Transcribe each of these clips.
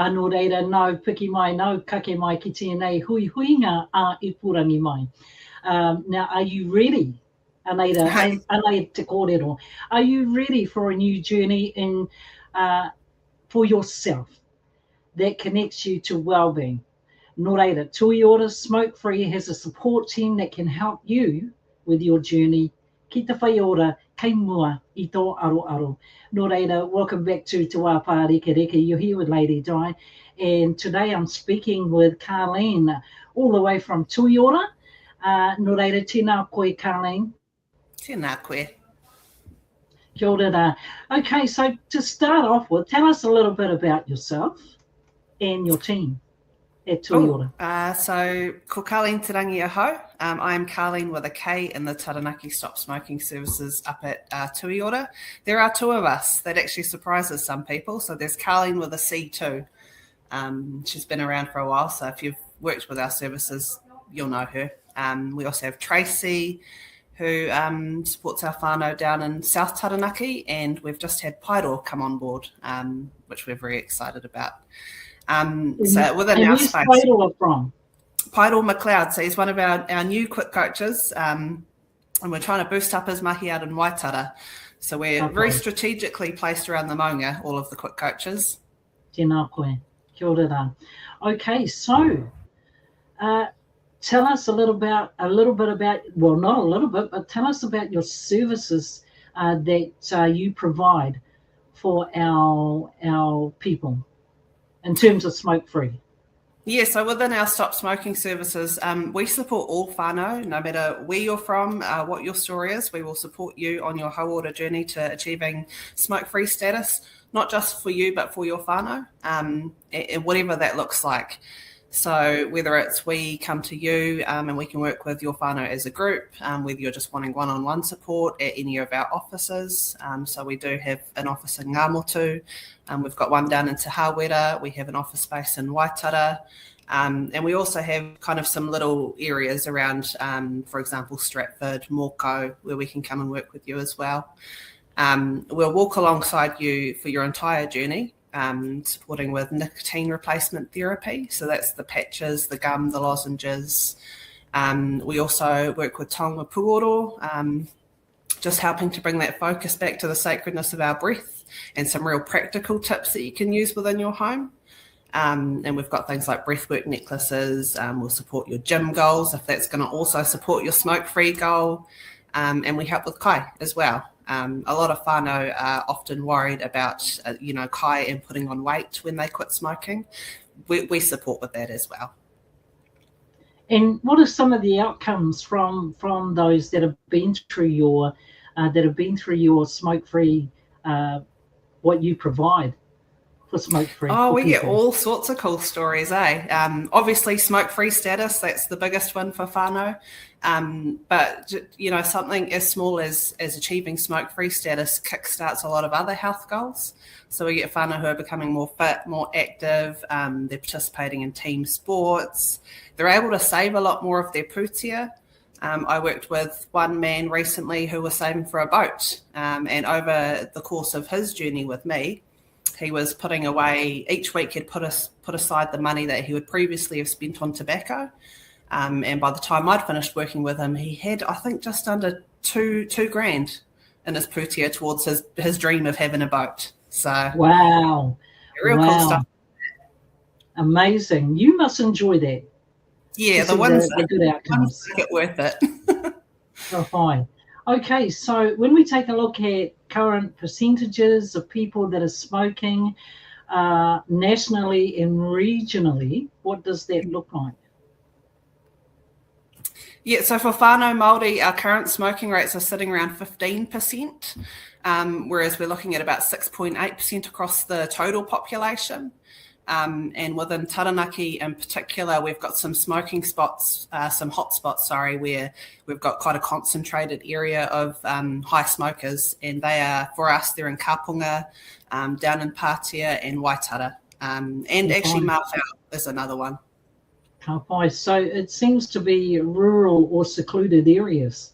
Anō reira, nau piki mai, nau kake mai ki tēnei hui huinga a I purangi mai. Now, are you ready? Anei te kōrero. Are you ready for a new journey for yourself that connects you to well-being? Nō reira, Tui Ora Smoke Free has a support team that can help you with your journey. Ki te whai ora, kei mua I tō aro. Nō reira, welcome back to Te Wāpā Reke Reke. You're here with Lady Di, and today I'm speaking with Karlene, all the way from Tui Ora. Nō reira, tēnā koe, Karlene. Tēnā koe. Kia ora. Okay, so to start off with, tell us a little bit about yourself and your team at Tui Ora. So, ko Karlene te rangi ahau. I am Karlene with a K in the Taranaki Stop Smoking Services up at Tui Ora. There are two of us. That actually surprises some people. So there's Karlene with a C too. She's been around for a while, so if you've worked with our services, you'll know her. We also have Tracy, who supports our whānau down in South Taranaki, and we've just had Pairo come on board, which we're very excited about. So within our space, Pairo from? Pairo McLeod, so he's one of our new quick coaches, and we're trying to boost up his mahi out in Waitara. So we're very strategically placed around the maunga, all of the quick coaches. Tēnā koe. Kia ora. Okay, so tell us a little bit about, well, not a little bit, but tell us about your services that you provide for our people in terms of smoke-free. Yeah, so within our Stop Smoking Services, we support all whānau, no matter where you're from, what your story is. We will support you on your hauora journey to achieving smoke-free status, not just for you, but for your whānau, and whatever that looks like. So whether it's we come to you and we can work with your whānau as a group, whether you're just wanting one-on-one support at any of our offices. So we do have an office in Ngamotu. We've got one down in Te Hawera. We have an office space in Waitara. And we also have kind of some little areas around, for example, Stratford, Moko, where we can come and work with you as well. We'll walk alongside you for your entire journey. Supporting with nicotine replacement therapy. So that's the patches, the gum, the lozenges. We also work with Tonga Puoro, just helping to bring that focus back to the sacredness of our breath and some real practical tips that you can use within your home. And we've got things like breathwork necklaces. We'll support your gym goals if that's going to also support your smoke-free goal. And we help with kai as well. A lot of whānau are often worried about, kai and putting on weight when they quit smoking. We support with that as well. And what are some of the outcomes from those that have been through your smoke-free, what you provide for smoke-free? Oh, we get all sorts of cool stories, eh? Obviously, smoke-free status, that's the biggest one for whānau. But, something as small as achieving smoke-free status kickstarts a lot of other health goals. So we get whānau who are becoming more fit, more active. They're participating in team sports. They're able to save a lot more of their pūtea. I worked with one man recently who was saving for a boat. And over the course of his journey with me, he was putting away, each week he'd put aside the money that he would previously have spent on tobacco. And by the time I'd finished working with him, he had, I think, just under two grand in his pūtea towards his dream of having a boat. So wow, real cool stuff. Amazing. You must enjoy that. Yeah, the ones that make it worth it. Oh, fine. Okay, so when we take a look at current percentages of people that are smoking nationally and regionally, what does that look like? Yeah, so for whānau Māori, our current smoking rates are sitting around 15%, whereas we're looking at about 6.8% across the total population. And within Taranaki in particular, we've got some smoking spots, some hot spots, where we've got quite a concentrated area of high smokers, and they are, for us, they're in Kapunga, down in Pātea and Waitara, and actually Mawhao is another one. So it seems to be rural or secluded areas.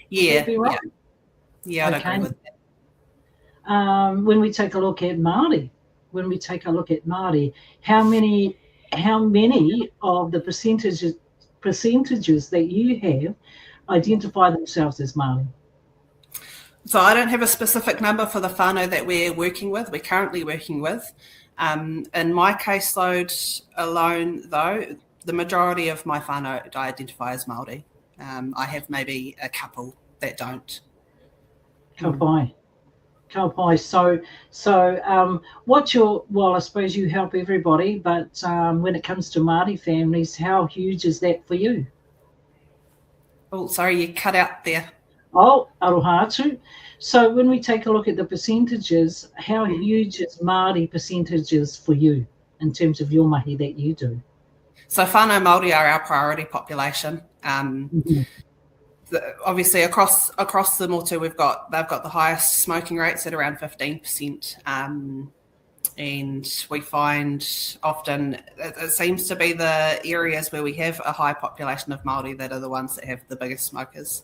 Yeah, right? Yeah, I'd agree with that. When we take a look at Māori, when we take a look at Māori, how many of the percentages that you have identify themselves as Māori? So I don't have a specific number for the whānau that we're currently working with. In my caseload alone, though, the majority of my whānau identify as Māori. I have maybe a couple that don't. Ka pai. So, I suppose you help everybody, but when it comes to Māori families, how huge is that for you? Oh, sorry, you cut out there. Oh, aroha atu. So when we take a look at the percentages, how huge is Māori percentages for you in terms of your mahi that you do? So whānau Māori are our priority population. Obviously, across the motu, they've got the highest smoking rates at around 15%, and we find often it seems to be the areas where we have a high population of Māori that are the ones that have the biggest smokers.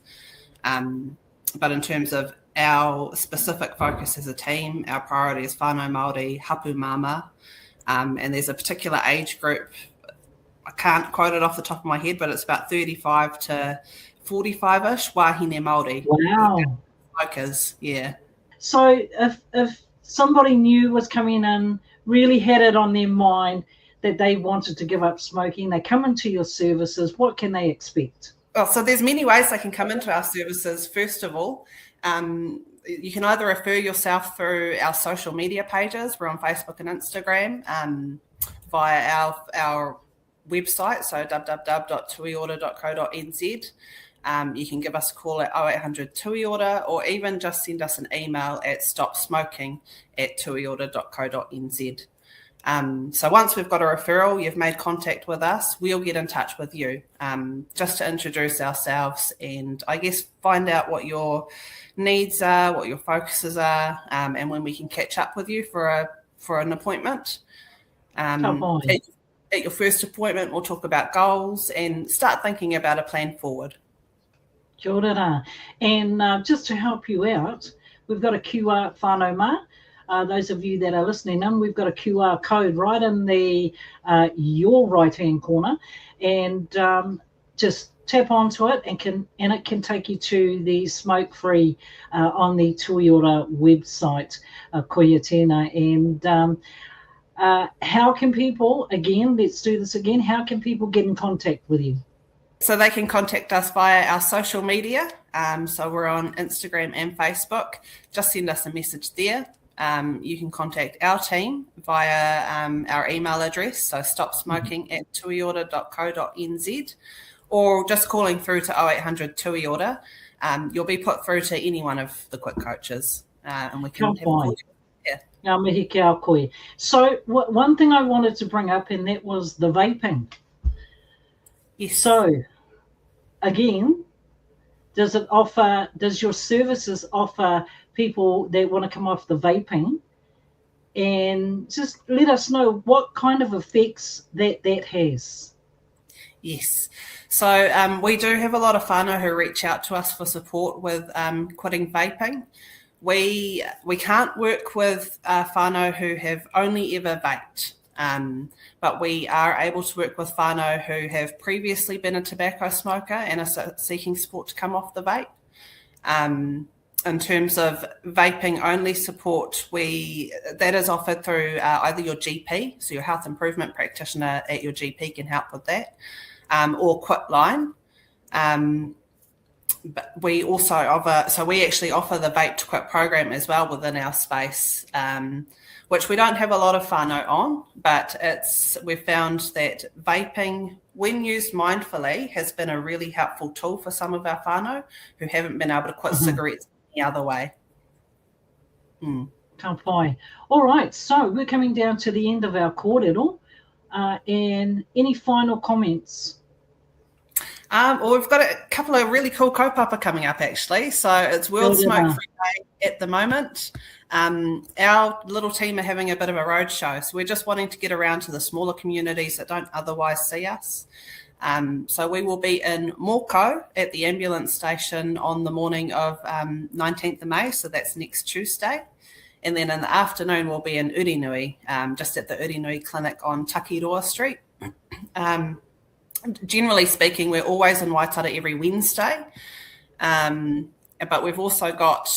But in terms of our specific focus as a team, our priority is whānau Māori, hapu mama, and there's a particular age group. I can't quote it off the top of my head, but it's about 35 to 45-ish wahine Māori. Wow. Smokers, yeah. So if somebody new was coming in, really had it on their mind that they wanted to give up smoking, they come into your services, what can they expect? Well, so there's many ways they can come into our services. First of all, you can either refer yourself through our social media pages. We're on Facebook and Instagram, via our website, so www.tuiora.co.nz. You can give us a call at 0800 Tui Ora, or even just send us an email at stopsmoking@tuiora.co.nz. So once we've got a referral, you've made contact with us, we'll get in touch with you, just to introduce ourselves and I guess find out what your needs are, what your focuses are, and when we can catch up with you for an appointment. At your first appointment, we'll talk about goals and start thinking about a plan forward. Kia ora. And just to help you out, we've got a QR whānau mā. Those of you that are listening in, we've got a QR code right in the your right-hand corner, and just tap onto it, and it can take you to the smoke-free on the Tui Ora website, koia tēnā. And how can people, again, let's do this again, how can people get in contact with you? So they can contact us via our social media. So we're on Instagram and Facebook. Just send us a message there. You can contact our team via our email address, so stopsmoking@tuiora.co.nz, or just calling through to 0800 Tui Ora. You'll be put through to any one of the quick coaches, and we can have a call. Ngā mihi kia koe. So one thing I wanted to bring up, and that was the vaping. Yes. So again, does your services offer people that want to come off the vaping, and just let us know what kind of effects that has? Yes. So we do have a lot of whānau who reach out to us for support with quitting vaping. We can't work with whānau who have only ever vaped, but we are able to work with whānau who have previously been a tobacco smoker and are seeking support to come off the vape. In terms of vaping only support, that is offered through either your GP, so your health improvement practitioner at your GP can help with that, or Quitline. But we also actually offer the Vape to Quit program as well within our space, which we don't have a lot of whānau on, but we've found that vaping, when used mindfully, has been a really helpful tool for some of our whānau who haven't been able to quit cigarettes any other way. Ka pai. All right, so we're coming down to the end of our kōrero, and any final comments? Well, we've got a couple of really cool kaupapa coming up, actually. So it's World Smoke Free Day at the moment. Our little team are having a bit of a roadshow, so we're just wanting to get around to the smaller communities that don't otherwise see us. So we will be in Moko at the ambulance station on the morning of 19th of May, so that's next Tuesday. And then in the afternoon, we'll be in Urinui, just at the Urinui Clinic on Tui Ora Street. Generally speaking, we're always in Waitara every Wednesday. But we've also got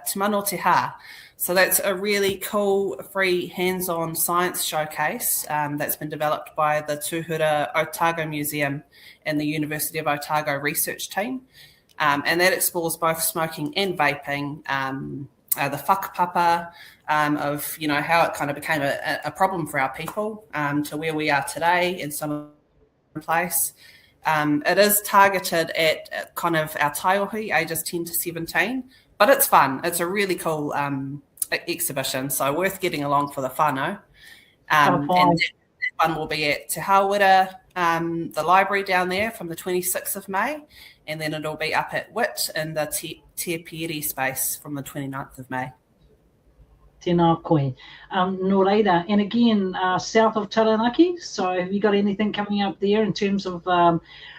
Te Mano Te Ha. So that's a really cool, free, hands-on science showcase that's been developed by the Tūhura Otago Museum and the University of Otago research team. And that explores both smoking and vaping, the whakapapa of, how it kind of became a problem for our people to where we are today in some place. It is targeted at kind of our taiohi, ages 10 to 17, but it's fun. It's a really cool exhibition, so worth getting along for the whānau. And that one will be at Te Hawera, the library down there from the 26th of May, and then it'll be up at Wit in the Te Piri space from the 29th of May. Tēnā koe. Nō reira, and again, south of Taranaki, so have you got anything coming up there in terms of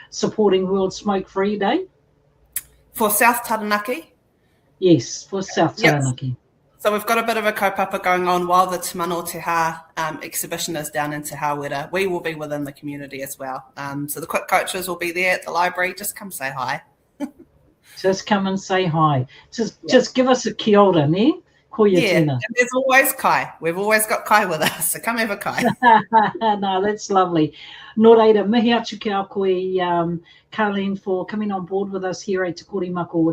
supporting World Smoke Free Day? For South Taranaki? Yes, for South Taranaki. Yes. So we've got a bit of a kaupapa going on while the Te Mano Te Ha exhibition is down in Te Hawera. We will be within the community as well. So the quick coaches will be there at the library. Just come say hi. Just come and say hi. Just give us a kia ora, ne? And there's always kai. We've always got kai with us, so come have a kai. No, that's lovely. Nō reira, mihi atu ki a koe, Karlene, for coming on board with us here at Te Korimako o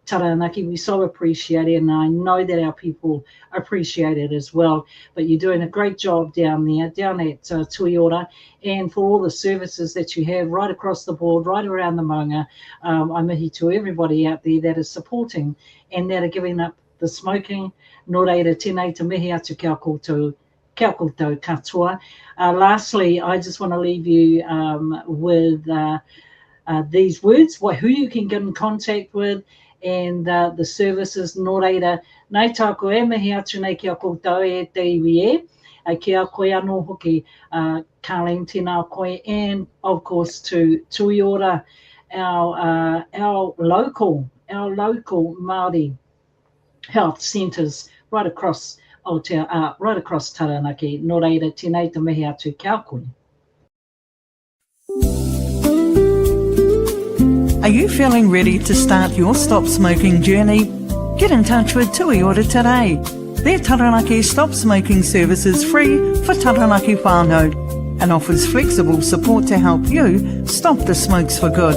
Taranaki. We so appreciate it, and I know that our people appreciate it as well. But you're doing a great job down at Tui Ora, and for all the services that you have right across the board, right around the maunga. I mihi to everybody out there that is supporting and that are giving up the smoking. Nō reira, tēnei te mihi atu kia koutou katoa. Lastly, I just want to leave you with these words, who you can get in contact with, and the services. Nō reira, nei tāko e mihi atu nei kia koutou e te iwi e, kia koe anō hoki, Karlene, tēnā koe, and of course to Tui Ora, our local Māori health centres right across Taranaki. Nō reira, tēnei te mihi atu kia koe. Are you feeling ready to start your stop smoking journey? Get in touch with Tui Ora today. Their Taranaki Stop Smoking service is free for Taranaki whānau and offers flexible support to help you stop the smokes for good.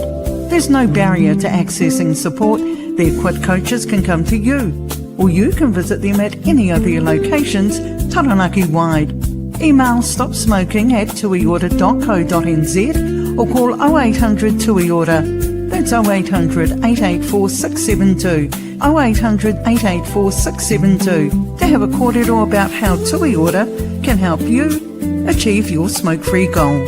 There's no barrier to accessing support. Their quit coaches can come to you, or you can visit them at any of their locations Taranaki-wide. Email stopsmoking@tuiora.co.nz or call 0800 Tui Ora. That's 0800 884 672, 0800 884 672 to have a kōrero about how Tui Ora can help you achieve your smoke-free goal.